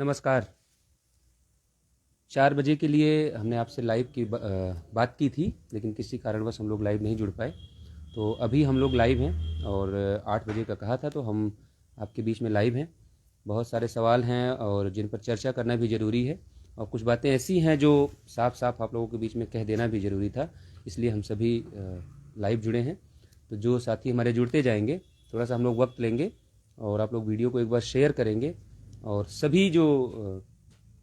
नमस्कार। 4 बजे के लिए हमने आपसे लाइव की बात की थी, लेकिन किसी कारणवश हम लोग लाइव नहीं जुड़ पाए। तो अभी हम लोग लाइव हैं और 8 बजे का कहा था, तो हम आपके बीच में लाइव हैं। बहुत सारे सवाल हैं और जिन पर चर्चा करना भी ज़रूरी है, और कुछ बातें ऐसी हैं जो साफ साफ आप लोगों के बीच में कह देना भी ज़रूरी था, इसलिए हम सभी लाइव जुड़े हैं। तो जो साथी हमारे जुड़ते जाएंगे, थोड़ा सा हम लोग वक्त लेंगे और आप लोग वीडियो को एक बार शेयर करेंगे, और सभी जो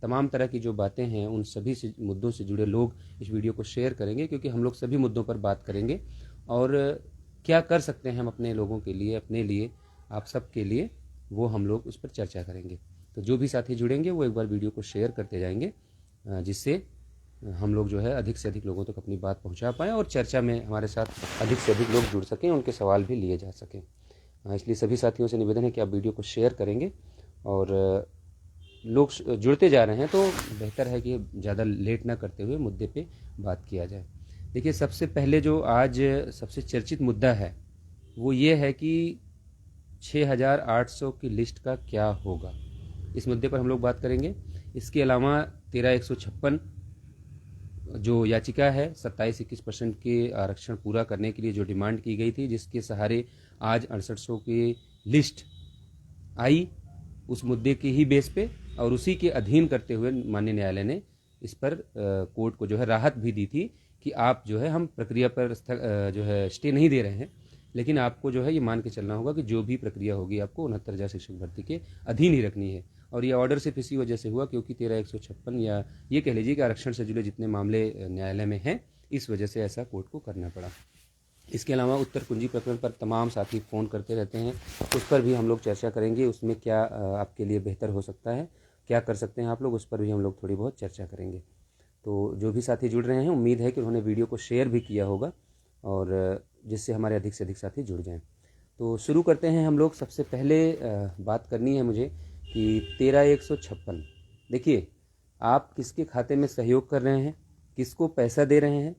तमाम तरह की जो बातें हैं उन सभी से मुद्दों से जुड़े लोग इस वीडियो को शेयर करेंगे, क्योंकि हम लोग सभी मुद्दों पर बात करेंगे और क्या कर सकते हैं हम अपने लोगों के लिए, अपने लिए, आप सब के लिए, वो हम लोग उस पर चर्चा करेंगे। तो जो भी साथी जुड़ेंगे वो एक बार वीडियो को शेयर करते जाएंगे, जिससे हम लोग जो है अधिक से अधिक लोगों तक अपनी बात पहुंचा पाएँ और चर्चा में हमारे साथ अधिक से अधिक लोग जुड़ सकें, उनके सवाल भी लिए जा सकें। इसलिए सभी साथियों से निवेदन है कि आप वीडियो को शेयर करेंगे, और लोग जुड़ते जा रहे हैं तो बेहतर है कि ज़्यादा लेट ना करते हुए मुद्दे पे बात किया जाए। देखिए, सबसे पहले जो आज सबसे चर्चित मुद्दा है वो ये है कि 6800 की लिस्ट का क्या होगा। इस मुद्दे पर हम लोग बात करेंगे। इसके अलावा 13156 जो याचिका है 27-21% के आरक्षण पूरा करने के लिए जो डिमांड की गई थी, जिसके सहारे आज 6800 की लिस्ट आई, उस मुद्दे के ही बेस पे और उसी के अधीन करते हुए माननीय न्यायालय ने इस पर कोर्ट को जो है राहत भी दी थी कि आप जो है, हम प्रक्रिया पर जो है स्टे नहीं दे रहे हैं, लेकिन आपको जो है ये मान के चलना होगा कि जो भी प्रक्रिया होगी आपको 69,000 शिक्षक भर्ती के अधीन ही रखनी है। और ये ऑर्डर सिर्फ इसी वजह से हुआ क्योंकि 13156 या ये कह लीजिए कि आरक्षण से जुड़े जितने मामले न्यायालय में हैं, इस वजह से ऐसा कोर्ट को करना पड़ा। इसके अलावा उत्तर कुंजी प्रकरण पर तमाम साथी फ़ोन करते रहते हैं, उस पर भी हम लोग चर्चा करेंगे। उसमें क्या आपके लिए बेहतर हो सकता है, क्या कर सकते हैं आप लोग, उस पर भी हम लोग थोड़ी बहुत चर्चा करेंगे। तो जो भी साथी जुड़ रहे हैं, उम्मीद है कि उन्होंने वीडियो को शेयर भी किया होगा, और जिससे हमारे अधिक से अधिक साथी जुड़ जाएं। तो शुरू करते हैं हम लोग। सबसे पहले बात करनी है मुझे कि 13156, देखिए, आप किसके खाते में सहयोग कर रहे हैं, किसको पैसा दे रहे हैं,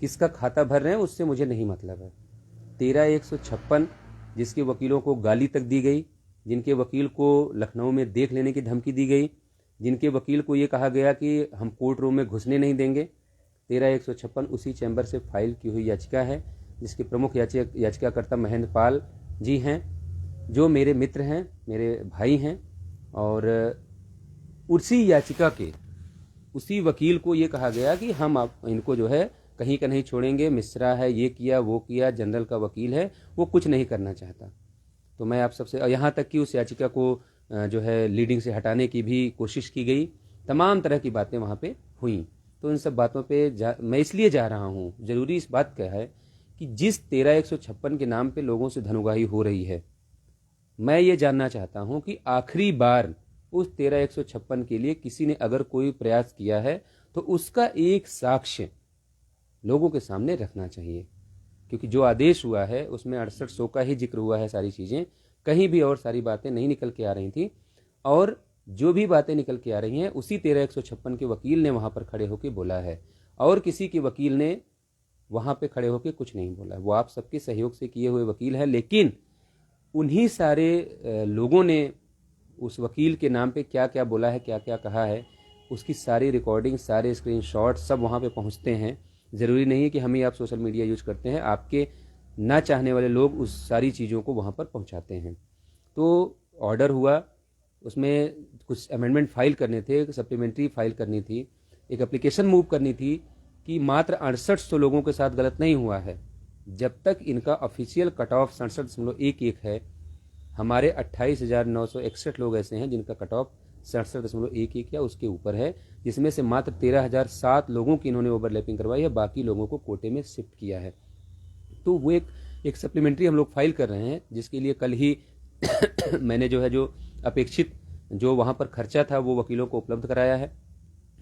किसका खाता भर रहे हैं, उससे मुझे नहीं मतलब है। 13156 जिसके वकीलों को गाली तक दी गई, जिनके वकील को लखनऊ में देख लेने की धमकी दी गई, जिनके वकील को ये कहा गया कि हम कोर्ट रूम में घुसने नहीं देंगे, 13156 उसी चैम्बर से फाइल की हुई याचिका है, जिसके प्रमुख याचिकाकर्ता महेंद्र पाल जी हैं, जो मेरे मित्र हैं, मेरे भाई हैं। और उसी याचिका के उसी वकील को ये कहा गया कि हम इनको जो है कहीं का नहीं छोड़ेंगे, मिश्रा है, ये किया वो किया, जनरल का वकील है, वो कुछ नहीं करना चाहता। तो मैं आप सबसे, यहाँ तक कि उस याचिका को जो है लीडिंग से हटाने की भी कोशिश की गई, तमाम तरह की बातें वहाँ पे हुई। तो इन सब बातों पे मैं इसलिए जा रहा हूँ, ज़रूरी इस बात का है कि जिस 13156 के नाम पे लोगों से धनुगाही हो रही है, मैं ये जानना चाहता हूँ कि आखिरी बार उस 13156 के लिए किसी ने अगर कोई प्रयास किया है तो उसका एक साक्ष्य लोगों के सामने रखना चाहिए, क्योंकि जो आदेश हुआ है उसमें 6800 का ही जिक्र हुआ है। सारी चीज़ें कहीं भी और सारी बातें नहीं निकल के आ रही थी, और जो भी बातें निकल के आ रही हैं उसी 13156 के वकील ने वहाँ पर खड़े होकर बोला है, और किसी के वकील ने वहाँ पे खड़े होकर कुछ नहीं बोला। वो आप सबके सहयोग से किए हुए वकील हैं, लेकिन उन्हीं सारे लोगों ने उस वकील के नाम पे क्या क्या बोला है, क्या क्या कहा है, उसकी सारी रिकॉर्डिंग, सारे स्क्रीनशॉट सब वहाँ पे पहुँचते हैं। ज़रूरी नहीं है कि हम ही आप सोशल मीडिया यूज करते हैं, आपके ना चाहने वाले लोग उस सारी चीज़ों को वहाँ पर पहुँचाते हैं। तो ऑर्डर हुआ, उसमें कुछ अमेंडमेंट फाइल करने थे, सप्लीमेंट्री फाइल करनी थी, एक एप्लीकेशन मूव करनी थी कि मात्र 6800 लोगों के साथ गलत नहीं हुआ है। जब तक इनका ऑफिशियल कट ऑफ 67.11 है, हमारे 28,961 लोग ऐसे हैं जिनका कट ऑफ 67.11 या उसके ऊपर है, जिसमें से मात्र 13,007 लोगों की इन्होंने ओवरलैपिंग करवाई है, बाकी लोगों को कोटे में शिफ्ट किया है। तो वो एक सप्लीमेंट्री हम लोग फाइल कर रहे हैं, जिसके लिए कल ही मैंने जो है जो अपेक्षित जो वहाँ पर खर्चा था वो वकीलों को उपलब्ध कराया है,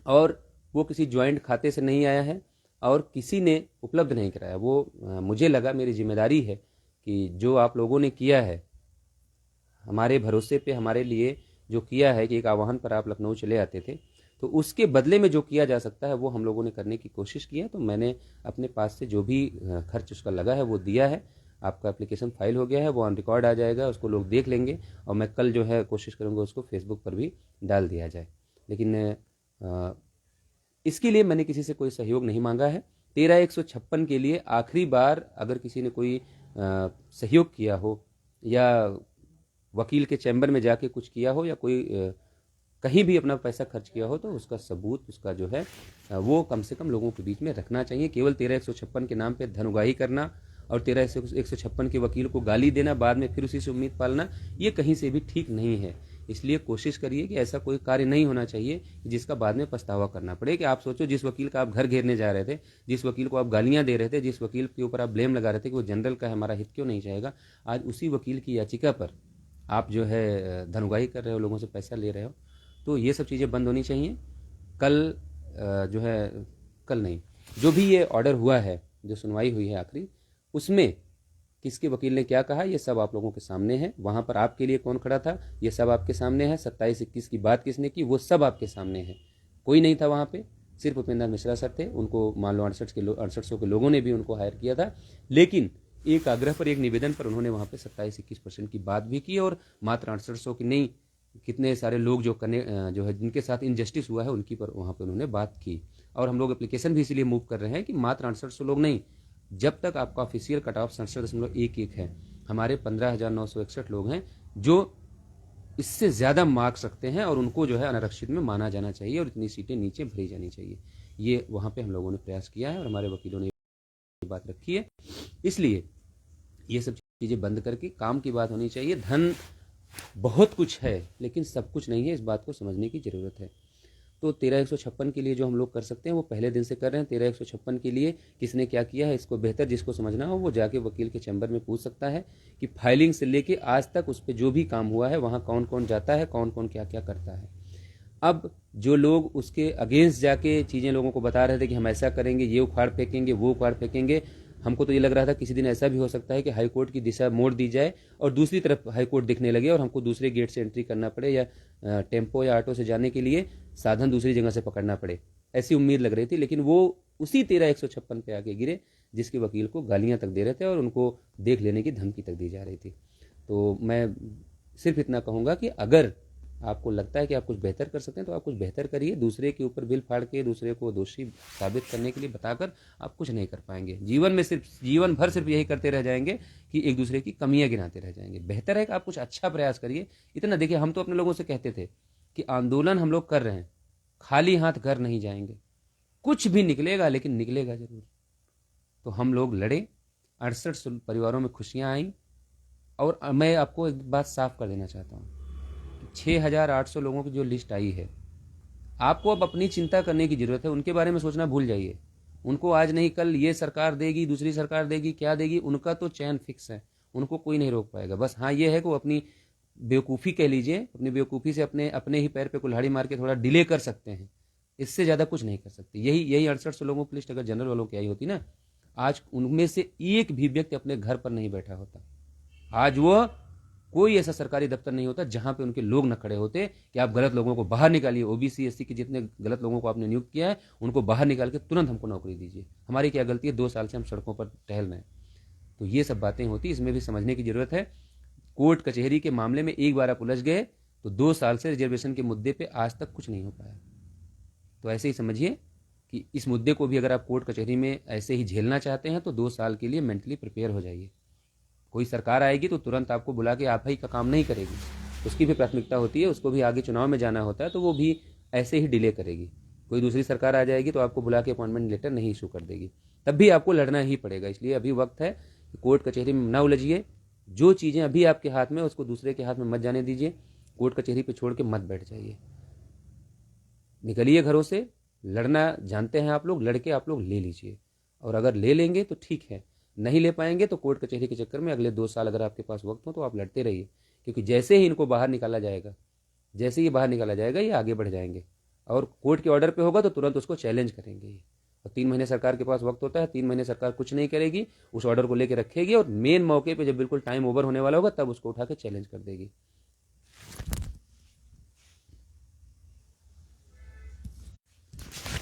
और वो किसी ज्वाइंट खाते से नहीं आया है और किसी ने उपलब्ध नहीं कराया। वो मुझे लगा मेरी जिम्मेदारी है कि जो आप लोगों ने किया है, हमारे भरोसे पे हमारे लिए जो किया है कि एक आह्वान पर आप लखनऊ चले आते थे, तो उसके बदले में जो किया जा सकता है वो हम लोगों ने करने की कोशिश की है। तो मैंने अपने पास से जो भी खर्च उसका लगा है वो दिया है। आपका एप्लीकेशन फाइल हो गया है, वो ऑन रिकॉर्ड आ जाएगा, उसको लोग देख लेंगे और मैं कल जो है कोशिश करूँगा उसको फेसबुक पर भी डाल दिया जाए। लेकिन इसके लिए मैंने किसी से कोई सहयोग नहीं मांगा है। 13/156 के लिए आखिरी बार अगर किसी ने कोई सहयोग किया हो या वकील के चैम्बर में जाके कुछ किया हो या कोई कहीं भी अपना पैसा खर्च किया हो, तो उसका सबूत, उसका जो है वो कम से कम लोगों के बीच में रखना चाहिए। केवल 13/156 के नाम पे धन उगाही करना और 13/156 के वकील को गाली देना, बाद में फिर उसी से उम्मीद पालना, ये कहीं से भी ठीक नहीं है। इसलिए कोशिश करिए कि ऐसा कोई कार्य नहीं होना चाहिए जिसका बाद में पछतावा करना पड़े। कि आप सोचो, जिस वकील का आप घर घेरने जा रहे थे, जिस वकील को आप गालियां दे रहे थे, जिस वकील के ऊपर आप ब्लेम लगा रहे थे कि वो जनरल का है, हमारा हित क्यों नहीं चाहेगा, आज उसी वकील की याचिका पर आप जो है धन उगाही कर रहे हो, लोगों से पैसा ले रहे हो। तो ये सब चीज़ें बंद होनी चाहिए। कल जो है, कल नहीं, जो भी ये ऑर्डर हुआ है, जो सुनवाई हुई है आखिरी, उसमें किसके वकील ने क्या कहा, ये सब आप लोगों के सामने है। वहाँ पर आपके लिए कौन खड़ा था, ये सब आपके सामने है। 27-21 की बात किसने की, वो सब आपके सामने है। कोई नहीं था वहाँ पे, सिर्फ उपेंद्र मिश्रा सर थे। उनको मान लो 6800 के लोगों ने भी उनको हायर किया था, लेकिन एक आग्रह पर, एक निवेदन पर उन्होंने वहाँ पे 27-21% की बात भी की। और मात्र 6800 की नहीं, कितने सारे लोग जो है जिनके साथ इनजस्टिस हुआ है उनकी पर वहाँ पे उन्होंने बात की। और हम लोग एप्लीकेशन भी इसीलिए मूव कर रहे हैं कि मात्र 6800 लोग नहीं, जब तक आपका ऑफिशियल कट ऑफ 67.11 है, हमारे 15,961 लोग हैं जो इससे ज़्यादा मार्क्स रखते हैं और उनको जो है अनारक्षित में माना जाना चाहिए और इतनी सीटें नीचे भरी जानी चाहिए। ये वहाँ पे हम लोगों ने प्रयास किया है और हमारे वकीलों ने बात रखी है। इसलिए ये सब चीज़ें बंद करके काम की बात होनी चाहिए। धन बहुत कुछ है लेकिन सब कुछ नहीं है, इस बात को समझने की ज़रूरत है। तो 13/156 के लिए जो हम लोग कर सकते हैं वो पहले दिन से कर रहे हैं। 13/156 के लिए किसने क्या किया है, इसको बेहतर जिसको समझना हो वो जाके वकील के चैम्बर में पूछ सकता है कि फाइलिंग से लेके आज तक उस पर जो भी काम हुआ है वहाँ कौन कौन जाता है, कौन कौन क्या क्या करता है। अब जो लोग उसके अगेंस्ट जाके चीज़ें लोगों को बता रहे थे कि हम ऐसा करेंगे, ये उखाड़ फेंकेंगे, वो उखाड़ फेंकेंगे, हमको तो ये लग रहा था किसी दिन ऐसा भी हो सकता है कि हाईकोर्ट की दिशा मोड़ दी जाए और दूसरी तरफ हाईकोर्ट दिखने लगे और हमको दूसरे गेट से एंट्री करना पड़े या टेम्पो या ऑटो से जाने के लिए साधन दूसरी जगह से पकड़ना पड़े, ऐसी उम्मीद लग रही थी। लेकिन वो उसी 13/156 पे आके गिरे जिसके वकील को गालियां तक दे रहे थे और उनको देख लेने की धमकी तक दी जा रही थी। तो मैं सिर्फ इतना कहूँगा कि अगर आपको लगता है कि आप कुछ बेहतर कर सकते हैं तो आप कुछ बेहतर करिए। दूसरे के ऊपर बिल फाड़ के दूसरे को दोषी साबित करने के लिए बताकर आप कुछ नहीं कर पाएंगे। जीवन भर सिर्फ यही करते रह जाएंगे कि एक दूसरे की कमियां गिनाते रह जाएंगे। बेहतर है कि आप कुछ अच्छा प्रयास करिए। इतना देखिए, हम तो अपने लोगों से कहते थे कि आंदोलन हम लोग कर रहे हैं, खाली हाथ घर नहीं जाएंगे, कुछ भी निकलेगा लेकिन निकलेगा जरूर। तो हम लोग लड़े, 68 परिवारों में खुशियां आई। और मैं आपको एक बात साफ कर देना चाहता हूँ, 6,800 लोगों की जो लिस्ट आई है, आपको अब अपनी चिंता करने की जरूरत है। उनके बारे में सोचना भूल जाइए। उनको आज नहीं कल ये सरकार देगी, दूसरी सरकार देगी, क्या देगी, उनका तो चयन फिक्स है, उनको कोई नहीं रोक पाएगा। बस हाँ, ये है कि वो अपनी बेवकूफ़ी कह लीजिए, अपनी बेवकूफ़ी से अपने ही पैर पे कुल्हाड़ी मार के थोड़ा डिले कर सकते हैं, इससे ज़्यादा कुछ नहीं कर सकते। यही 6800 लोगों की लिस्ट अगर जनरल वालों की आई होती ना, आज उनमें से एक भी व्यक्ति अपने घर पर नहीं बैठा होता। आज वो कोई ऐसा सरकारी दफ्तर नहीं होता जहां पे उनके लोग न खड़े होते कि आप गलत लोगों को बाहर निकालिए, ओबीसी एससी के जितने गलत लोगों को आपने नियुक्त किया है उनको बाहर निकाल के तुरंत हमको नौकरी दीजिए। हमारी क्या गलती है, 2 साल से हम सड़कों पर टहल रहे हैं। तो ये सब बातें होती, इसमें भी समझने की जरूरत है। कोर्ट कचहरी के मामले में एक बार आप उलझ गए तो 2 साल से रिजर्वेशन के मुद्दे पर आज तक कुछ नहीं हो पाया। तो ऐसे ही समझिए कि इस मुद्दे को भी अगर आप कोर्ट कचहरी में ऐसे ही झेलना चाहते हैं तो 2 साल के लिए मेंटली प्रिपेयर हो जाइए। कोई सरकार आएगी तो तुरंत आपको बुला के आप ही का काम नहीं करेगी, उसकी भी प्राथमिकता होती है, उसको भी आगे चुनाव में जाना होता है, तो वो भी ऐसे ही डिले करेगी। कोई दूसरी सरकार आ जाएगी तो आपको बुला के अपॉइंटमेंट लेटर नहीं इशू कर देगी, तब भी आपको लड़ना ही पड़ेगा। इसलिए अभी वक्त है कि कोर्ट कचहरी में ना उलझिए। जो चीज़ें अभी आपके हाथ में उसको दूसरे के हाथ में मत जाने दीजिए। कोर्ट कचहरी पर छोड़ के मत बैठ जाइए, निकलिए घरों से। लड़ना जानते हैं आप लोग, लड़के आप लोग ले लीजिए, और अगर ले लेंगे तो ठीक है, नहीं ले पाएंगे तो कोर्ट कचहरी के चक्कर में अगले 2 साल अगर आपके पास वक्त हो तो आप लड़ते रहिए। क्योंकि जैसे ही इनको बाहर निकाला जाएगा, जैसे ही बाहर निकाला जाएगा ये आगे बढ़ जाएंगे और कोर्ट के ऑर्डर पे होगा तो तुरंत उसको चैलेंज करेंगे ये। और 3 महीने सरकार के पास वक्त होता है, 3 महीने सरकार कुछ नहीं करेगी, उस ऑर्डर को लेकर रखेगी और मेन मौके पर जब बिल्कुल टाइम ओवर होने वाला होगा तब उसको उठा के चैलेंज कर देगी।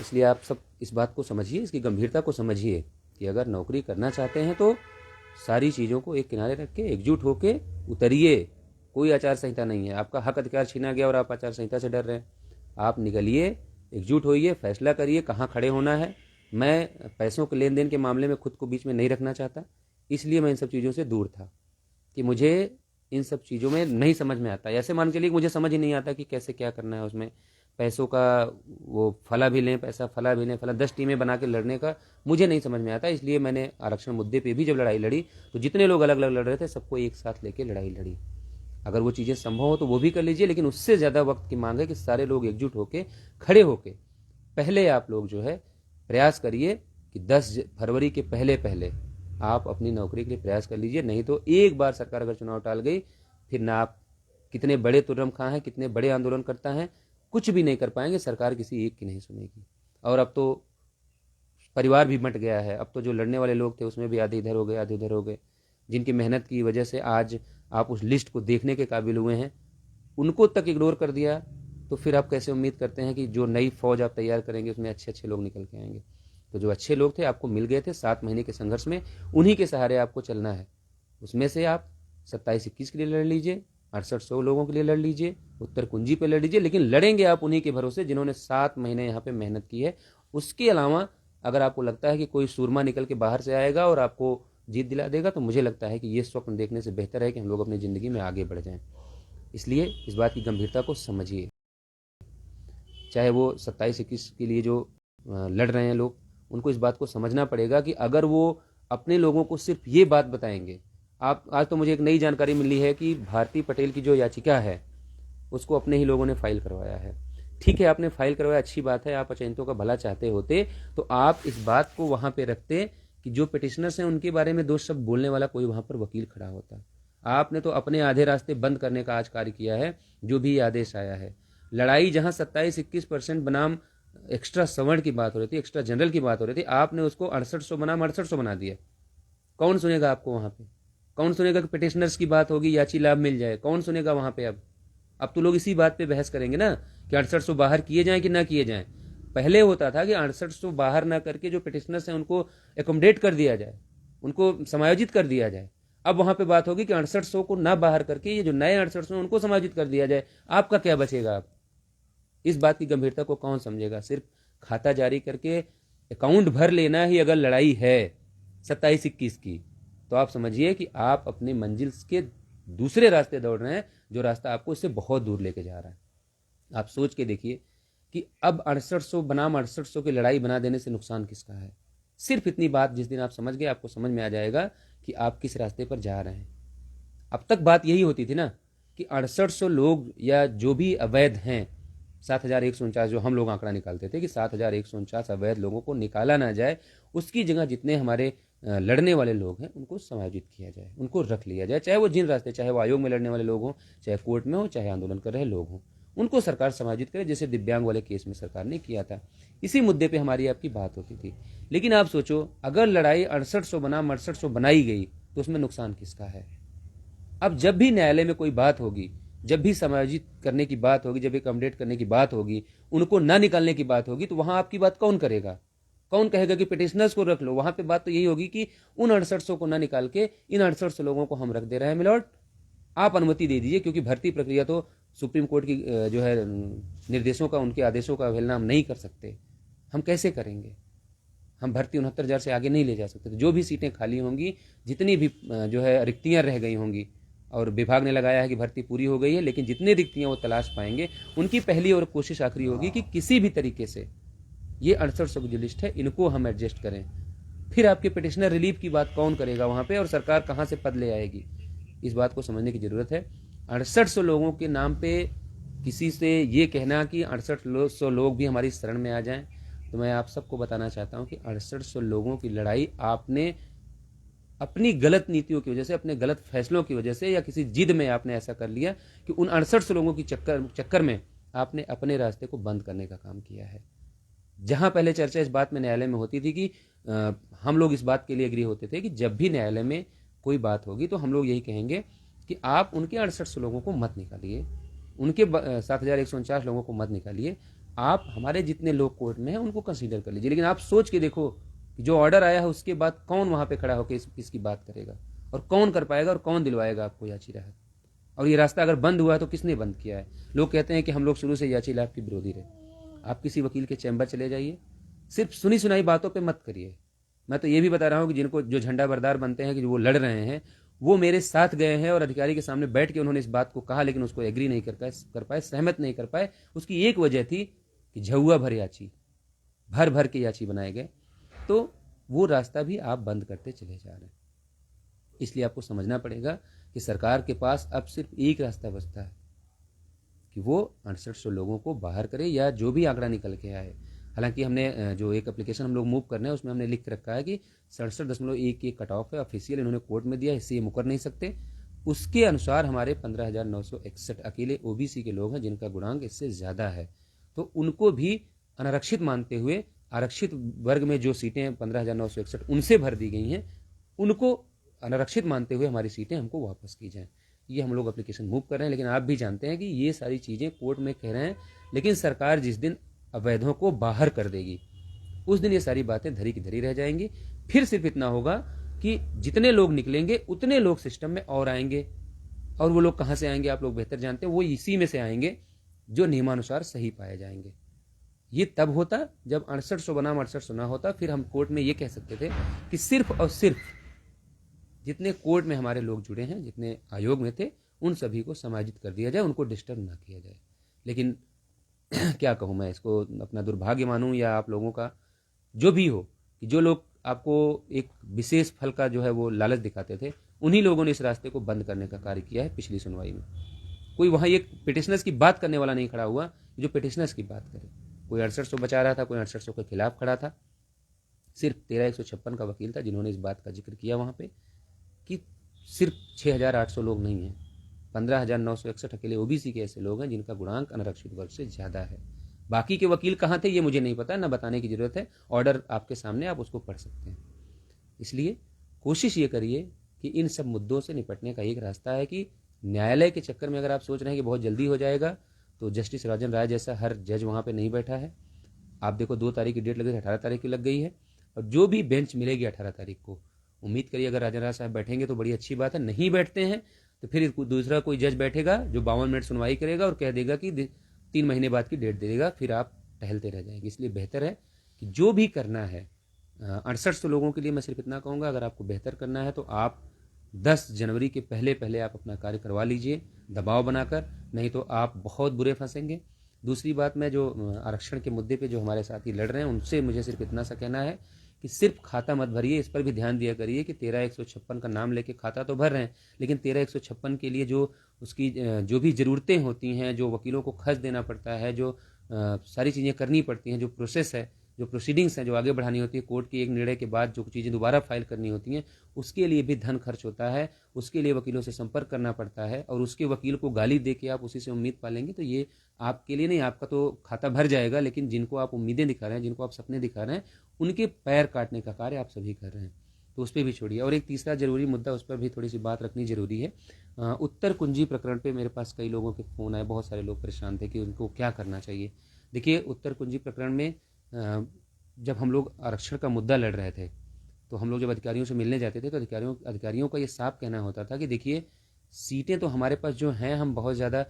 इसलिए आप सब इस बात को समझिए, इसकी गंभीरता को समझिए कि अगर नौकरी करना चाहते हैं तो सारी चीज़ों को एक किनारे रख के एकजुट होके उतरिए। कोई आचार संहिता नहीं है, आपका हक अधिकार छीना गया और आप आचार संहिता से डर रहे हैं। आप निकलिए, एकजुट होइए, फैसला करिए कहाँ खड़े होना है। मैं पैसों के लेन देन के मामले में खुद को बीच में नहीं रखना चाहता, इसलिए मैं इन सब चीज़ों से दूर था कि मुझे इन सब चीज़ों में नहीं समझ में आता। ऐसे मान के लिए मुझे समझ ही नहीं आता कि कैसे क्या करना है उसमें। पैसों का वो फला भी लें, पैसा फला भी लें, फला 10 टीमें बना के लड़ने का मुझे नहीं समझ में आता। इसलिए मैंने आरक्षण मुद्दे पे भी जब लड़ाई लड़ी तो जितने लोग अलग अलग लड़ रहे थे सबको एक साथ लेके लड़ाई लड़ी। अगर वो चीज़ें संभव हो तो वो भी कर लीजिए, लेकिन उससे ज़्यादा वक्त की मांग है कि सारे लोग एकजुट होके खड़े होके पहले आप लोग जो है प्रयास करिए कि 10 फरवरी के पहले पहले आप अपनी नौकरी के लिए प्रयास कर लीजिए। नहीं तो एक बार सरकार अगर चुनाव टाल गई, फिर ना आप कितने बड़े तुर्रम खां हैं, कितने बड़े आंदोलन करता हैं, कुछ भी नहीं कर पाएंगे। सरकार किसी एक की नहीं सुनेगी। और अब तो परिवार भी बंट गया है। अब तो जो लड़ने वाले लोग थे उसमें भी आधे इधर हो गए, आधे उधर हो गए। जिनकी मेहनत की वजह से आज आप उस लिस्ट को देखने के काबिल हुए हैं, उनको तक इग्नोर कर दिया, तो फिर आप कैसे उम्मीद करते हैं कि जो नई फौज आप तैयार करेंगे उसमें अच्छे अच्छे लोग निकल के आएंगे। तो जो अच्छे लोग थे आपको मिल गए थे 7 महीने के संघर्ष में, उन्हीं के सहारे आपको चलना है। उसमें से आप 27-21 के लिए लड़ लीजिए, 6800 लोगों के लिए लड़ लीजिए, उत्तर कुंजी पे लड़ लीजिए, लेकिन लड़ेंगे आप उन्हीं के भरोसे जिन्होंने 7 महीने यहाँ पे मेहनत की है। उसके अलावा अगर आपको लगता है कि कोई सूरमा निकल के बाहर से आएगा और आपको जीत दिला देगा, तो मुझे लगता है कि ये स्वप्न देखने से बेहतर है कि हम लोग अपनी ज़िंदगी में आगे बढ़ जाएं। इसलिए इस बात की गंभीरता को समझिए। चाहे वो 27-21 के लिए जो लड़ रहे हैं लोग, उनको इस बात को समझना पड़ेगा कि अगर वो अपने लोगों को सिर्फ ये बात बताएंगे। आप आज तो मुझे एक नई जानकारी मिली है कि भारती पटेल की जो याचिका है उसको अपने ही लोगों ने फाइल करवाया है। ठीक है, आपने फाइल करवाया, अच्छी बात है, आप अचयंतों का भला चाहते होते तो आप इस बात को वहां पे रखते कि जो पिटिशनर्स हैं उनके बारे में 2 शब्द बोलने वाला कोई वहां पर वकील खड़ा होता। आपने तो अपने आधे रास्ते बंद करने का आज कार्य किया है। जो भी आदेश आया है, लड़ाई जहां 27-21% बनाम एक्स्ट्रा सवर्ण की बात हो रही थी, एक्स्ट्रा जनरल की बात हो रही थी, आपने उसको 6800 बनाम 6800 बना दिया। कौन सुनेगा आपको वहां पे? कौन सुनेगा कि पिटिशनर्स की बात होगी, याची लाभ मिल जाए? कौन सुनेगा वहां पे? अब तो लोग इसी बात पे बहस करेंगे ना कि 6800 बाहर किए जाएं कि ना किए जाएं। पहले होता था कि 6800 बाहर ना करके जो पिटिशनर्स हैं उनको एकोमोडेट कर दिया जाए, उनको समायोजित कर दिया जाए। अब वहां पे बात होगी कि 6800 को ना बाहर करके ये जो नए 6800 उनको समायोजित कर दिया जाए। आपका क्या बचेगा? आप इस बात की गंभीरता को कौन समझेगा? सिर्फ खाता जारी करके अकाउंट भर लेना ही अगर लड़ाई है 27-21 की, तो आप समझिए कि आप अपनी मंजिल के दूसरे रास्ते दौड़ रहे हैं, जो रास्ता आपको इससे बहुत दूर लेके जा रहा है। आप सोच के देखिए कि अब 6800 बनाम 6800 की लड़ाई बना देने से नुकसान किसका है। सिर्फ इतनी बात जिस दिन आप समझ गए, आपको समझ में आ जाएगा कि आप किस रास्ते पर जा रहे हैं। अब तक बात यही होती थी ना कि 6800 लोग या जो भी अवैध हैं, 7149 जो हम लोग आंकड़ा निकालते थे कि 7149 अवैध लोगों को निकाला ना जाए, उसकी जगह जितने हमारे लड़ने वाले लोग हैं उनको समायोजित किया जाए, उनको रख लिया जाए। चाहे वो जिन रास्ते, चाहे वो आयोग में लड़ने वाले लोग हों, चाहे कोर्ट में हो, चाहे आंदोलन कर रहे लोग हों, उनको सरकार समायोजित करे, जैसे दिव्यांग वाले केस में सरकार ने किया था। इसी मुद्दे पे हमारी आपकी बात होती थी। लेकिन आप सोचो, अगर लड़ाई 6800 बनाम 6800 बनाई गई तो उसमें नुकसान किसका है? अब जब भी न्यायालय में कोई बात होगी, जब भी समायोजित करने की बात होगी, जब एकमोडेट करने की बात होगी, उनको ना निकालने की बात होगी, तो वहां आपकी बात कौन करेगा? कौन कहेगा कि पिटिशनर्स को रख लो? वहां पे बात तो यही होगी कि उन 6800 को ना निकाल के इन 6800 लोगों को हम रख दे रहे हैं मिलॉर्ड, आप अनुमति दे दीजिए। क्योंकि भर्ती प्रक्रिया तो सुप्रीम कोर्ट की जो है निर्देशों का, उनके आदेशों का अवहेलना हम नहीं कर सकते। हम कैसे करेंगे? हम भर्ती 69,000 से आगे नहीं ले जा सकते। तो जो भी सीटें खाली होंगी, जितनी भी जो है रिक्तियां रह गई होंगी, और विभाग ने लगाया है कि भर्ती पूरी हो गई है, लेकिन जितनी रिक्तियां वो तलाश पाएंगे, उनकी पहली और कोशिश आखिरी होगी कि किसी भी तरीके से ये 6800 की जो लिस्ट है इनको हम एडजस्ट करें। फिर आपके पिटिशनर रिलीफ की बात कौन करेगा वहां पे, और सरकार कहां से पद ले आएगी? इस बात को समझने की जरूरत है। 6800 लोगों के नाम पे किसी से ये कहना कि 6800 लोग भी हमारी शरण में आ जाएं, तो मैं आप सबको बताना चाहता हूं कि 6800 लोगों की लड़ाई आपने अपनी गलत नीतियों की वजह से, अपने गलत फैसलों की वजह से, या किसी जिद में आपने ऐसा कर लिया कि उन 6800 लोगों की चक्कर में आपने अपने रास्ते को बंद करने का काम किया है। जहां पहले चर्चा इस बात में न्यायालय में होती थी कि हम लोग इस बात के लिए एग्री होते थे कि जब भी न्यायालय में कोई बात होगी तो हम लोग यही कहेंगे कि आप उनके 6800 लोगों को मत निकालिए, उनके 7149 लोगों को मत निकालिए, आप हमारे जितने लोग कोर्ट में हैं उनको कंसीडर कर लीजिए। लेकिन आप सोच के देखो कि कि जो ऑर्डर आया है उसके बाद कौन वहाँ पे खड़ा होकर इसकी बात करेगा, और कौन कर पाएगा और कौन दिलवाएगा आपको याची राहत। और ये रास्ता अगर बंद हुआ है तो किसने बंद किया है। लोग कहते हैं कि हम लोग शुरू से याची लाभ के विरोधी रहे। आप किसी वकील के चैम्बर चले जाइए, सिर्फ सुनी सुनाई बातों पे मत करिए। मैं तो ये भी बता रहा हूँ कि जिनको जो झंडा बरदार बनते हैं कि जो वो लड़ रहे हैं, वो मेरे साथ गए हैं और अधिकारी के सामने बैठ के उन्होंने इस बात को कहा, लेकिन उसको एग्री नहीं कर पाए, सहमत नहीं कर पाए। उसकी एक वजह थी कि झुआ भर याची, भर भर के याची बनाए गए। तो वो रास्ता भी आप बंद करते चले जा रहे हैं। इसलिए आपको समझना पड़ेगा कि सरकार के पास अब सिर्फ एक रास्ता बचता है कि वो 6800 लोगों को बाहर करे, या जो भी आंकड़ा निकल के आए। हालांकि हमने जो एक एप्लीकेशन हम लोग मूव कर रहे हैं उसमें हमने लिख रखा है कि 67.11 कट ऑफ है, ऑफिशियल इन्होंने कोर्ट में दिया, इससे ये मुकर नहीं सकते। उसके अनुसार हमारे 15,961 अकेले ओबीसी के लोग हैं जिनका गुणांक इससे ज़्यादा है, तो उनको भी अनारक्षित मानते हुए आरक्षित वर्ग में जो सीटें 15,961 उनसे भर दी गई हैं, उनको अनारक्षित मानते हुए हमारी सीटें हमको वापस की जाएं। ये हम लोग एप्लीकेशन मूव कर रहे हैं। लेकिन आप भी जानते हैं कि ये सारी चीज़ें कोर्ट में कह रहे हैं, लेकिन सरकार जिस दिन अवैधों को बाहर कर देगी उस दिन ये सारी बातें धरी की धरी रह जाएंगी। फिर सिर्फ इतना होगा कि जितने लोग निकलेंगे उतने लोग सिस्टम में और आएंगे, और वो लोग कहाँ से आएंगे आप लोग बेहतर जानते हैं, वो इसी में से आएंगे जो नियमानुसार सही पाए जाएंगे। ये तब होता जब 6800 बनाम 6800 ना होता, फिर हम कोर्ट में ये कह सकते थे कि सिर्फ और सिर्फ जितने कोर्ट में हमारे लोग जुड़े हैं, जितने आयोग में थे, उन सभी को समायोजित कर दिया जाए, उनको डिस्टर्ब ना किया जाए। लेकिन क्या कहूँ मैं, इसको अपना दुर्भाग्य मानूं या आप लोगों का जो भी हो, कि जो लोग आपको एक विशेष फल का जो है वो लालच दिखाते थे, उन्हीं लोगों ने इस रास्ते को बंद करने का कार्य किया है। पिछली सुनवाई में कोई वहाँ एक पिटिशनर्स की बात करने वाला नहीं खड़ा हुआ जो पिटिशनर्स की बात करे। कोई 6800 बचा रहा था, कोई 6800 के खिलाफ खड़ा था। सिर्फ 13,156 का वकील था जिन्होंने इस बात का जिक्र किया वहाँ पे कि सिर्फ 6,800 लोग नहीं हैं, 15,961 अकेले ओबीसी के ऐसे लोग हैं जिनका गुणांक अनारक्षित वर्ग से ज़्यादा है। बाकी के वकील कहाँ थे ये मुझे नहीं पता, ना बताने की ज़रूरत है, ऑर्डर आपके सामने, आप उसको पढ़ सकते हैं। इसलिए कोशिश ये करिए कि इन सब मुद्दों से निपटने का एक रास्ता है कि न्यायालय के चक्कर में अगर आप सोच रहे हैं कि बहुत जल्दी हो जाएगा, तो जस्टिस राजन राय जैसा हर जज वहाँ पे नहीं बैठा है। आप देखो 2 तारीख की डेट लगी, 18 तारीख की लग गई है, और जो भी बेंच मिलेगी 18 तारीख को, उम्मीद करिए अगर राजन राय साहब बैठेंगे तो बड़ी अच्छी बात है। नहीं बैठते हैं तो फिर दूसरा कोई जज बैठेगा जो 52 मिनट सुनवाई करेगा और कह देगा कि 3 महीने बाद की डेट दे देगा, फिर आप टहलते रह जाएंगे। इसलिए बेहतर है कि जो भी करना है, 6800 लोगों के लिए मैं सिर्फ इतना कहूँगा, अगर आपको बेहतर करना है तो आप 10 जनवरी के पहले पहले आप अपना कार्य करवा लीजिए दबाव बनाकर, नहीं तो आप बहुत बुरे फंसेंगे। दूसरी बात, मैं जो आरक्षण के मुद्दे पे जो हमारे साथी लड़ रहे हैं उनसे मुझे सिर्फ इतना सा कहना है कि सिर्फ खाता मत भरिए, इस पर भी ध्यान दिया करिए कि 13,156 का नाम लेके खाता तो भर रहे हैं, लेकिन 13,156 के लिए जो उसकी जो भी ज़रूरतें होती हैं, जो वकीलों को खर्च देना पड़ता है, जो सारी चीज़ें करनी पड़ती हैं, जो प्रोसेस है, जो प्रोसीडिंग्स हैं, जो आगे बढ़ानी होती है, कोर्ट की एक निर्णय के बाद जो चीज़ें दोबारा फाइल करनी होती हैं, उसके लिए भी धन खर्च होता है, उसके लिए वकीलों से संपर्क करना पड़ता है, और उसके वकील को गाली दे के आप उसी से उम्मीद पालेंगे तो ये आपके लिए नहीं, आपका तो खाता भर जाएगा, लेकिन जिनको आप उम्मीदें दिखा रहे हैं, जिनको आप सपने दिखा रहे हैं, उनके पैर काटने का कार्य आप सभी कर रहे हैं, तो उस पर भी छोड़िए। और एक तीसरा जरूरी मुद्दा, उस पर भी थोड़ी सी बात रखनी जरूरी है। उत्तर कुंजी प्रकरण पे मेरे पास कई लोगों के फ़ोन आए, बहुत सारे लोग परेशान थे कि उनको क्या करना चाहिए। देखिए, उत्तर कुंजी प्रकरण में जब हम लोग आरक्षण का मुद्दा लड़ रहे थे, तो हम लोग जब अधिकारियों से मिलने जाते थे तो अधिकारियों का ये साफ कहना होता था कि देखिए, सीटें तो हमारे पास जो हैं, हम बहुत ज़्यादा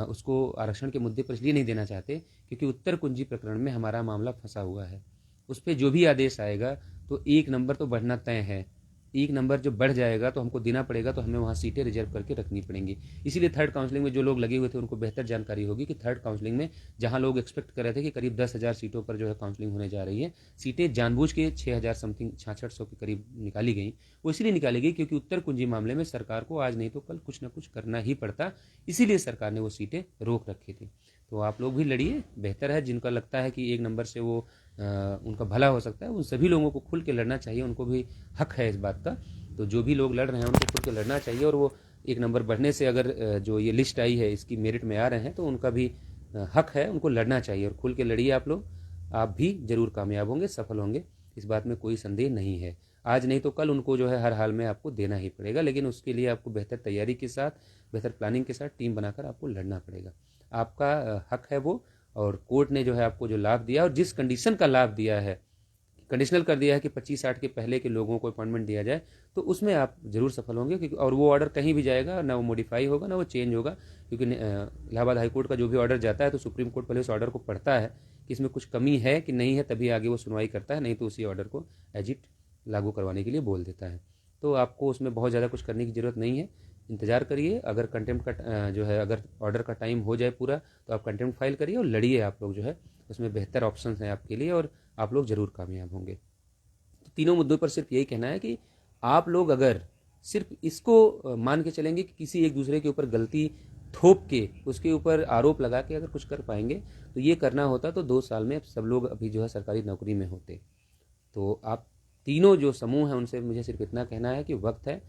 उसको आरक्षण के मुद्दे पर इसलिए नहीं देना चाहते क्योंकि उत्तर कुंजी प्रकरण में हमारा मामला फंसा हुआ है। उस पर जो भी आदेश आएगा तो 1 नंबर तो बढ़ना तय है, 1 नंबर जो बढ़ जाएगा तो हमको देना पड़ेगा, तो हमें वहाँ सीटें रिजर्व करके रखनी पड़ेंगी। इसीलिए थर्ड काउंसलिंग में जो लोग लगे हुए थे उनको बेहतर जानकारी होगी कि थर्ड काउंसलिंग में जहाँ लोग एक्सपेक्ट कर रहे थे कि करीब 10,000 सीटों पर जो है काउंसलिंग होने जा रही है, सीटें जानबूझ के 6,000 समथिंग 6,600 के करीब निकाली गई। वो इसलिए निकाली गई क्योंकि उत्तर कुंजी मामले में सरकार को आज नहीं तो कल कुछ ना कुछ करना ही पड़ता, इसीलिए सरकार ने वो सीटें रोक रखी थी। तो आप लोग भी लड़िए, बेहतर है। जिनका लगता है कि 1 नंबर से वो उनका भला हो सकता है, उन सभी लोगों को खुल के लड़ना चाहिए, उनको भी हक है इस बात का। तो जो भी लोग लड़ रहे हैं उनको खुल के लड़ना चाहिए, और वो 1 नंबर बढ़ने से अगर जो ये लिस्ट आई है इसकी मेरिट में आ रहे हैं तो उनका भी हक है, उनको लड़ना चाहिए। और खुल के लड़िए आप लोग, आप भी जरूर कामयाब होंगे, सफल होंगे, इस बात में कोई संदेह नहीं है। आज नहीं तो कल उनको जो है हर हाल में आपको देना ही पड़ेगा, लेकिन उसके लिए आपको बेहतर तैयारी के साथ, बेहतर प्लानिंग के साथ टीम बनाकर आपको लड़ना पड़ेगा। आपका हक है वो, और कोर्ट ने जो है आपको जो लाभ दिया और जिस कंडीशन का लाभ दिया है, कंडीशनल कर दिया है कि 25-60 के पहले के लोगों को अपॉइंटमेंट दिया जाए, तो उसमें आप जरूर सफल होंगे, क्योंकि और वो ऑर्डर कहीं भी जाएगा ना, वो मॉडिफाई होगा ना वो चेंज होगा, क्योंकि इलाहाबाद हाईकोर्ट का जो भी ऑर्डर जाता है तो सुप्रीम कोर्ट पहले उस ऑर्डर को पढ़ता है कि इसमें कुछ कमी है कि नहीं है, तभी आगे वो सुनवाई करता है, नहीं तो उसी ऑर्डर को एज इट लागू करवाने के लिए बोल देता है। तो आपको उसमें बहुत ज़्यादा कुछ करने की ज़रूरत नहीं है, इंतज़ार करिए। अगर कंटेम्प्ट का जो है अगर ऑर्डर का टाइम हो जाए पूरा, तो आप कंटेम्प्ट फाइल करिए और लड़िए। आप लोग जो है उसमें बेहतर ऑप्शंस हैं आपके लिए और आप लोग ज़रूर कामयाब होंगे। तो तीनों मुद्दों पर सिर्फ यही कहना है कि आप लोग अगर सिर्फ इसको मान के चलेंगे कि किसी एक दूसरे के ऊपर गलती थोप के उसके ऊपर आरोप लगा के अगर कुछ कर पाएंगे, तो ये करना होता तो 2 साल में सब लोग अभी जो है सरकारी नौकरी में होते। तो आप तीनों जो समूह हैं उनसे मुझे सिर्फ इतना कहना है कि वक्त है,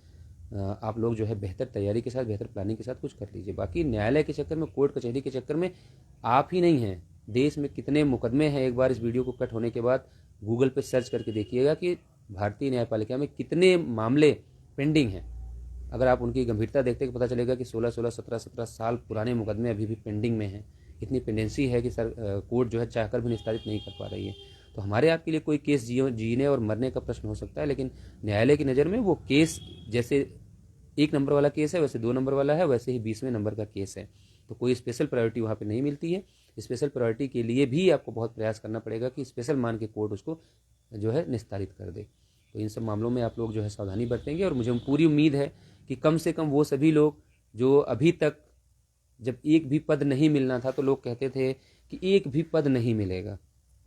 आप लोग जो है बेहतर तैयारी के साथ, बेहतर प्लानिंग के साथ कुछ कर लीजिए। बाकी न्यायालय के चक्कर में, कोर्ट कचहरी के चक्कर में आप ही नहीं हैं, देश में कितने मुकदमे हैं। एक बार इस वीडियो को कट होने के बाद गूगल पे सर्च करके देखिएगा कि भारतीय न्यायपालिका में कितने मामले पेंडिंग हैं। अगर आप उनकी गंभीरता देखते हैं, पता चलेगा कि 16-16, 17-17 साल पुराने मुकदमे अभी भी पेंडिंग में हैं। इतनी पेंडेंसी है कि कोर्ट जो है चाहकर भी निस्तारित नहीं कर पा रही है। तो हमारे आपके लिए कोई केस जीने और मरने का प्रश्न हो सकता है, लेकिन न्यायालय की नज़र में वो केस जैसे 1 नंबर वाला केस है, वैसे 2 नंबर वाला है, वैसे ही 20वें नंबर का केस है। तो कोई स्पेशल प्रायोरिटी वहाँ पे नहीं मिलती है। स्पेशल प्रायोरिटी के लिए भी आपको बहुत प्रयास करना पड़ेगा कि स्पेशल मान के कोर्ट उसको जो है निस्तारित कर दे। तो इन सब मामलों में आप लोग जो है सावधानी बरतेंगे, और मुझे पूरी उम्मीद है कि कम से कम वो सभी लोग जो अभी तक, जब एक भी पद नहीं मिलना था तो लोग कहते थे कि एक भी पद नहीं मिलेगा,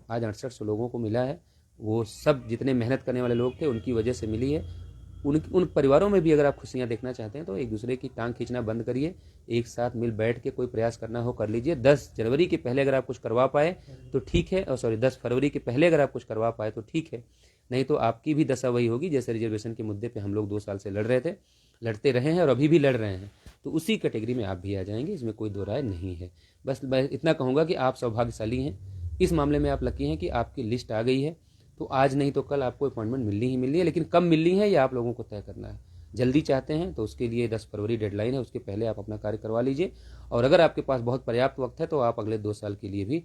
आज 6800 लोगों को मिला है। वो सब जितने मेहनत करने वाले लोग थे उनकी वजह से मिली है। उन परिवारों में भी अगर आप खुशियां देखना चाहते हैं तो एक दूसरे की टांग खींचना बंद करिए, एक साथ मिल बैठ के कोई प्रयास करना हो कर लीजिए। 10 जनवरी के पहले अगर आप कुछ करवा पाए तो ठीक है, और 10 फरवरी के पहले अगर आप कुछ करवा पाए तो ठीक है, नहीं तो आपकी भी दशा वही होगी जैसे रिजर्वेशन के मुद्दे पर हम लोग 2 साल से लड़ रहे थे, लड़ते रहे हैं और अभी भी लड़ रहे हैं। तो उसी कैटेगरी में आप भी आ जाएंगे, इसमें कोई दो राय नहीं है। बस मैं इतना कहूँगा कि आप सौभाग्यशाली हैं, इस मामले में आप लकी हैं कि आपकी लिस्ट आ गई है। तो आज नहीं तो कल आपको अपॉइंटमेंट मिलनी ही मिलनी है, लेकिन कब मिलनी है ये आप लोगों को तय करना है। जल्दी चाहते हैं तो उसके लिए 10 फरवरी डेडलाइन है, उसके पहले आप अपना कार्य करवा लीजिए। और अगर आपके पास बहुत पर्याप्त वक्त है तो आप अगले 2 साल के लिए भी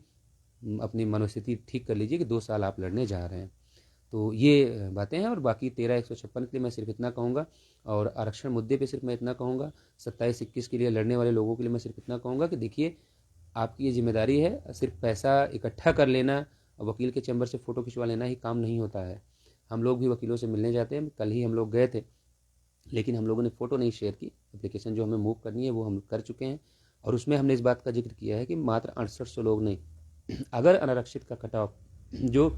अपनी मनोस्थिति ठीक कर लीजिए कि 2 साल आप लड़ने जा रहे हैं। तो ये बातें हैं। और बाकी 13-156 के लिए मैं सिर्फ इतना कहूँगा, और आरक्षण मुद्दे पे सिर्फ मैं इतना कहूँगा, 27-21 के लिए लड़ने वाले लोगों के लिए मैं सिर्फ इतना कहूँगा कि देखिए, आपकी ये जिम्मेदारी है। सिर्फ पैसा इकट्ठा कर लेना, वकील के चैम्बर से फ़ोटो खिंचवा लेना ही काम नहीं होता है। हम लोग भी वकीलों से मिलने जाते हैं, कल ही हम लोग गए थे, लेकिन हम लोगों ने फ़ोटो नहीं शेयर की। एप्लीकेशन जो हमें मूव करनी है वो हम कर चुके हैं, और उसमें हमने इस बात का जिक्र किया है कि मात्र 6800 लोग नहीं, अगर अनारक्षित का कट ऑफ जो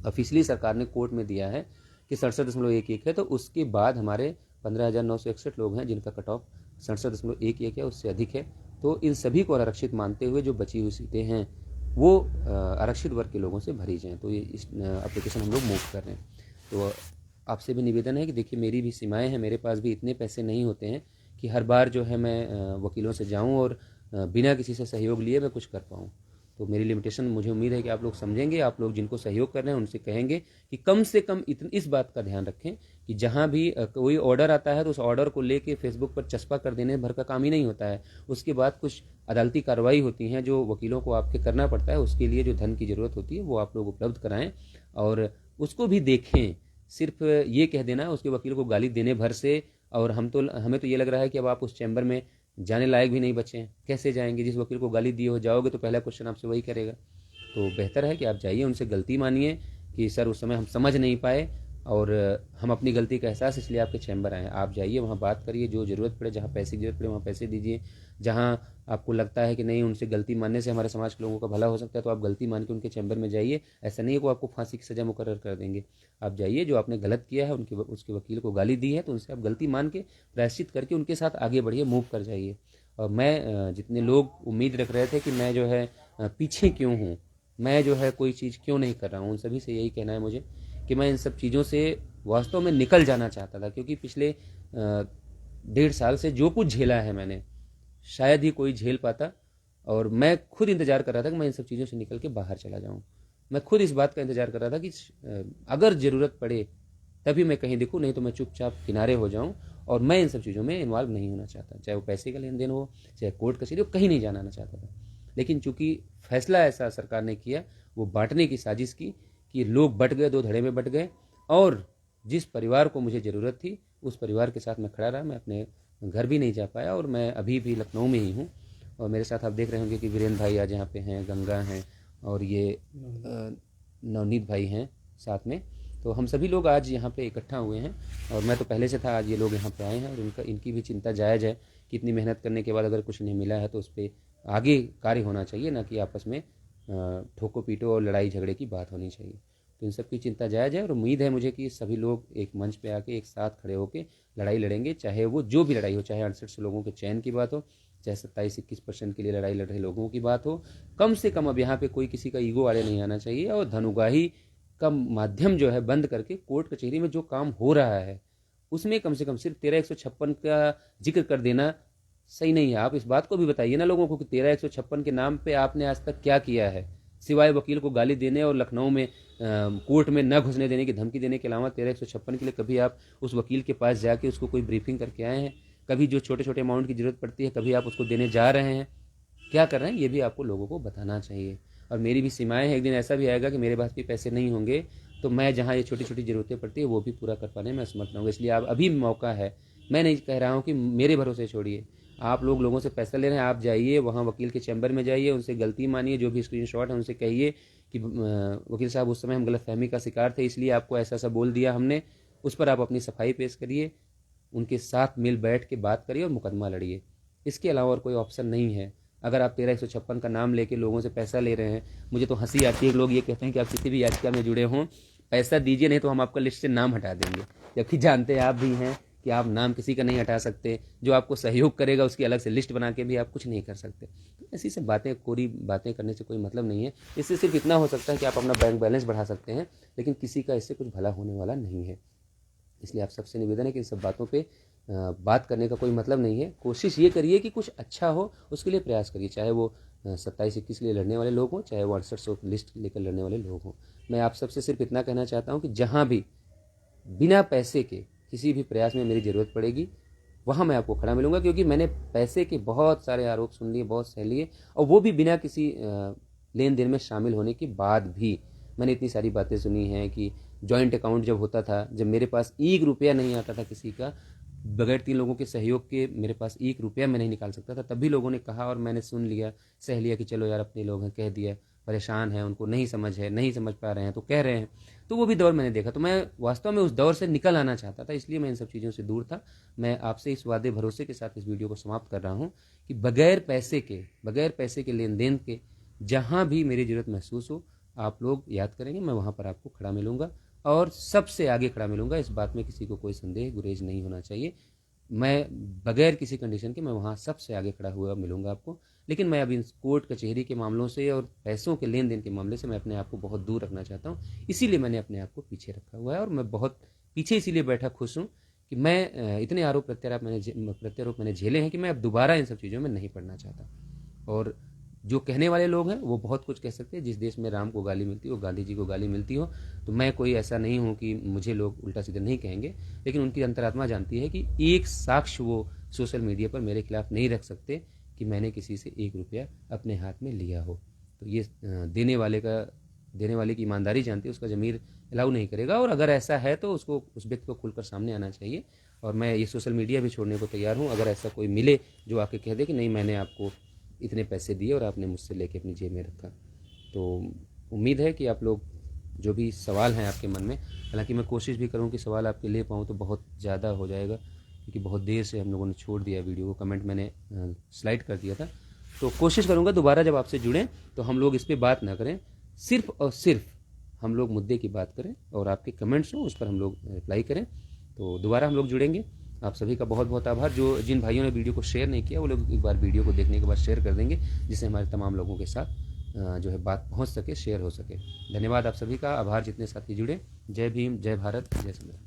ऑफिशियली सरकार ने कोर्ट में दिया है कि 67.11 है, तो उसके बाद हमारे 15,961 लोग हैं जिनका कट ऑफ 67.11 है, उससे अधिक है। तो इन सभी को आरक्षित मानते हुए जो बची हुई सीटें हैं वो आरक्षित वर्ग के लोगों से भरी जाएं। तो ये इस एप्लीकेशन हम लोग मूव कर रहे हैं। तो आपसे भी निवेदन है कि देखिए, मेरी भी सीमाएं हैं, मेरे पास भी इतने पैसे नहीं होते हैं कि हर बार जो है मैं वकीलों से जाऊं और बिना किसी से सहयोग लिए मैं कुछ कर पाऊं। तो मेरी लिमिटेशन मुझे उम्मीद है कि आप लोग समझेंगे। आप लोग जिनको सहयोग कर रहे हैं उनसे कहेंगे कि कम से कम इस बात का ध्यान रखें कि जहां भी कोई ऑर्डर आता है तो उस ऑर्डर को लेके फेसबुक पर चस्पा कर देने भर का काम ही नहीं होता है। उसके बाद कुछ अदालती कार्रवाई होती हैं जो वकीलों को आपके करना पड़ता है। उसके लिए जो धन की ज़रूरत होती है वो आप लोग उपलब्ध कराएं और उसको भी देखें। सिर्फ ये कह देना उसके वकील को गाली देने भर से, और हमें तो ये लग रहा है कि अब आप उस चैम्बर में जाने लायक भी नहीं बचे हैं। कैसे जाएंगे? जिस वकील को गाली दिए हो जाओगे तो पहला क्वेश्चन आपसे वही करेगा। तो बेहतर है कि आप जाइए, उनसे गलती मानिए कि सर उस समय हम समझ नहीं पाए और हम अपनी गलती का एहसास इसलिए आपके चैम्बर आए हैं। आप जाइए, वहाँ बात करिए, जो ज़रूरत पड़े, जहाँ पैसे की ज़रूरत पड़े वहाँ पैसे दीजिए। जहाँ आपको लगता है कि नहीं उनसे गलती मानने से हमारे समाज के लोगों का भला हो सकता है तो आप गलती मान के उनके चैम्बर में जाइए। ऐसा नहीं है कि आपको फांसी की सज़ा मुकर्रर कर देंगे। आप जाइए, जो आपने गलत किया है उसके वकील को गाली दी है तो उनसे आप गलती मान के प्रायश्चित करके उनके साथ आगे बढ़िए, मूव कर जाइए। और मैं जितने लोग उम्मीद रख रहे थे कि मैं जो है पीछे क्यों हूँ, मैं जो है कोई चीज़ क्यों नहीं कर रहा हूँ, उन सभी से यही कहना है मुझे कि मैं इन सब चीज़ों से वास्तव में निकल जाना चाहता था। क्योंकि पिछले 1.5 साल से जो कुछ झेला है मैंने, शायद ही कोई झेल पाता। और मैं खुद इंतज़ार कर रहा था कि मैं इन सब चीज़ों से निकल के बाहर चला जाऊँ। मैं खुद इस बात का इंतज़ार कर रहा था कि अगर ज़रूरत पड़े तभी मैं कहीं दिखूँ, नहीं तो मैं चुपचाप किनारे हो जाऊँ। और मैं इन सब चीज़ों में इन्वॉल्व नहीं होना चाहता, चाहे वो पैसे का लेन देन हो, चाहे कोर्ट कचहरी हो, कहीं नहीं जाना चाहता था। लेकिन चूंकि फैसला ऐसा सरकार ने किया, वो बांटने की साजिश की कि लोग बट गए, दो धड़े में बट गए, और जिस परिवार को मुझे ज़रूरत थी उस परिवार के साथ मैं खड़ा रहा। मैं अपने घर भी नहीं जा पाया और मैं अभी भी लखनऊ में ही हूँ। और मेरे साथ आप देख रहे होंगे कि वीरेंद्र भाई आज यहाँ पे हैं, गंगा हैं और ये नवनीत भाई हैं साथ में। तो हम सभी लोग आज यहाँ पे इकट्ठा हुए हैं और मैं तो पहले से था, आज ये लोग यहाँ पे आए हैं और इनकी भी चिंता जायज़ है कि इतनी मेहनत करने के बाद अगर कुछ नहीं मिला है तो उस पर आगे कार्य होना चाहिए, ना कि आपस में ठोको पीटो और लड़ाई झगड़े की बात होनी चाहिए। तो इन सब की चिंता जायज़ है और उम्मीद है मुझे कि सभी लोग एक मंच पे आके एक साथ खड़े होकर लड़ाई लड़ेंगे, चाहे वो जो भी लड़ाई हो, चाहे 68 लोगों के चयन की बात हो, चाहे 27-21% के लिए लड़ाई लड़ रहे लोगों की बात हो। कम से कम अब यहाँ पे कोई किसी का ईगो आड़े नहीं आना चाहिए और धनुगाही का माध्यम जो है बंद करके कोर्ट कचहरी में जो काम हो रहा है उसमें कम से कम सिर्फ 13-156 का जिक्र कर देना सही नहीं है। आप इस बात को भी बताइए ना लोगों को कि 13-156 के नाम पे आपने आज तक क्या किया है, सिवाय वकील को गाली देने और लखनऊ में कोर्ट में न घुसने देने की धमकी देने के अलावा 13-156 के लिए कभी आप उस वकील के पास जाके उसको कोई ब्रीफिंग करके आए हैं? कभी जो छोटे छोटे अमाउंट की ज़रूरत पड़ती है कभी आप उसको देने जा रहे हैं? क्या कर रहे हैं ये भी आपको लोगों को बताना चाहिए। और मेरी भी सीमाएं हैं, एक दिन ऐसा भी आएगा कि मेरे पास भी पैसे नहीं होंगे तो मैं जहाँ ये छोटी छोटी ज़रूरतें पड़ती है वो भी पूरा कर पाने में असमर्थ रहूँगा। इसलिए आप अभी मौका है, मैं नहीं कह रहा हूँ कि मेरे भरोसे छोड़िए। आप लोगों से पैसा ले रहे हैं, आप जाइए वहाँ वकील के चैम्बर में जाइए, उनसे गलती मानिए, जो भी स्क्रीनशॉट है उनसे कहिए कि वकील साहब उस समय हम गलतफहमी का शिकार थे इसलिए आपको ऐसा ऐसा बोल दिया हमने, उस पर आप अपनी सफाई पेश करिए, उनके साथ मिल बैठ के बात करिए और मुकदमा लड़िए। इसके अलावा और कोई ऑप्शन नहीं है। अगर आप 13-156 का नाम लेके लोगों से पैसा ले रहे हैं, मुझे तो हंसी आती है। लोग ये कहते हैं कि आप किसी भी याचिका में जुड़े हों पैसा दीजिए नहीं तो हम आपका लिस्ट से नाम हटा देंगे, जबकि जानते हैं आप भी हैं कि आप नाम किसी का नहीं हटा सकते। जो आपको सहयोग करेगा उसकी अलग से लिस्ट बना के भी आप कुछ नहीं कर सकते। तो ऐसी सब बातें, कोरी बातें करने से कोई मतलब नहीं है। इससे सिर्फ इतना हो सकता है कि आप अपना बैंक बैलेंस बढ़ा सकते हैं, लेकिन किसी का इससे कुछ भला होने वाला नहीं है। इसलिए आप सबसे निवेदन है कि इन सब बातों पे बात करने का कोई मतलब नहीं है। कोशिश ये करिए कि कुछ अच्छा हो, उसके लिए प्रयास करिए, चाहे वो 27-21 के लिए लड़ने वाले लोग हों, चाहे वो 68 लिस्ट लेकर लड़ने वाले लोग हों। मैं आप सबसे सिर्फ इतना कहना चाहता हूँ कि जहाँ भी बिना पैसे के किसी भी प्रयास में मेरी ज़रूरत पड़ेगी वहाँ मैं आपको खड़ा मिलूंगा, क्योंकि मैंने पैसे के बहुत सारे आरोप सुन लिए, बहुत सह लिए, और वो भी बिना किसी लेन देन में शामिल होने के बाद भी मैंने इतनी सारी बातें सुनी हैं कि जॉइंट अकाउंट जब होता था, जब मेरे पास 1 रुपया नहीं आता था किसी का, बगैर 3 लोगों के सहयोग के मेरे पास 1 रुपया मैं नहीं निकाल सकता था, तब भी लोगों ने कहा और मैंने सुन लिया, सह लिया कि चलो यार अपने लोग हैं, कह दिया, परेशान हैं, उनको नहीं समझ है, नहीं समझ पा रहे हैं तो कह रहे हैं। तो वो भी दौर मैंने देखा, तो मैं वास्तव में उस दौर से निकल आना चाहता था, इसलिए मैं इन सब चीज़ों से दूर था। मैं आपसे इस वादे भरोसे के साथ इस वीडियो को समाप्त कर रहा हूँ कि बगैर पैसे के लेन देन के जहाँ भी मेरी ज़रूरत महसूस हो, आप लोग याद करेंगे, मैं वहाँ पर आपको खड़ा मिलूंगा और सबसे आगे खड़ा मिलूंगा। इस बात में किसी को कोई संदेह गुरेज नहीं होना चाहिए। मैं बगैर किसी कंडीशन के मैं वहाँ सबसे आगे खड़ा हुआ मिलूंगा आपको। लेकिन मैं अभी कोर्ट कचहरी के मामलों से और पैसों के लेन देन के मामले से मैं अपने आप को बहुत दूर रखना चाहता हूँ, इसीलिए मैंने अपने आप को पीछे रखा हुआ है। और मैं बहुत पीछे इसीलिए बैठा खुश हूँ कि मैं इतने आरोप प्रत्यारोप मैंने झेले हैं कि मैं अब दोबारा इन सब चीज़ों में नहीं पड़ना चाहता। और जो कहने वाले लोग हैं वो बहुत कुछ कह सकते हैं, जिस देश में राम को गाली मिलती हो, गांधी जी को गाली मिलती हो, तो मैं कोई ऐसा नहीं हूँ कि मुझे लोग उल्टा सीधा नहीं कहेंगे, लेकिन उनकी अंतरात्मा जानती है कि एक साक्ष्य वो सोशल मीडिया पर मेरे खिलाफ नहीं रख सकते कि मैंने किसी से 1 रुपया अपने हाथ में लिया हो। तो ये देने वाले की ईमानदारी जानती है, उसका ज़मीर अलाउ नहीं करेगा। और अगर ऐसा है तो उसको, उस व्यक्ति को खुलकर सामने आना चाहिए। और मैं ये सोशल मीडिया भी छोड़ने को तैयार हूँ अगर ऐसा कोई मिले जो आके कह दे कि नहीं मैंने आपको इतने पैसे दिए और आपने मुझसे लेके अपनी जेब में रखा। तो उम्मीद है कि आप लोग जो भी सवाल हैं आपके मन में, हालांकि मैं कोशिश भी करूं कि सवाल आपके ले पाऊं तो बहुत ज़्यादा हो जाएगा, क्योंकि बहुत देर से हम लोगों ने छोड़ दिया वीडियो को, कमेंट मैंने स्लाइड कर दिया था। तो कोशिश करूंगा दोबारा जब आपसे जुड़ें तो हम लोग इस पर बात ना करें, सिर्फ और सिर्फ हम लोग मुद्दे की बात करें और आपके कमेंट्स हो उस पर हम लोग रिप्लाई करें। तो दोबारा हम लोग जुड़ेंगे। आप सभी का बहुत बहुत आभार। जिन भाइयों ने वीडियो को शेयर नहीं किया वो लोग एक बार वीडियो को देखने के बाद शेयर कर देंगे, जिससे हमारे तमाम लोगों के साथ जो है बात पहुंच सके, शेयर हो सके। धन्यवाद आप सभी का, आभार जितने साथी जुड़े। जय भीम, जय भारत, जय संविधान।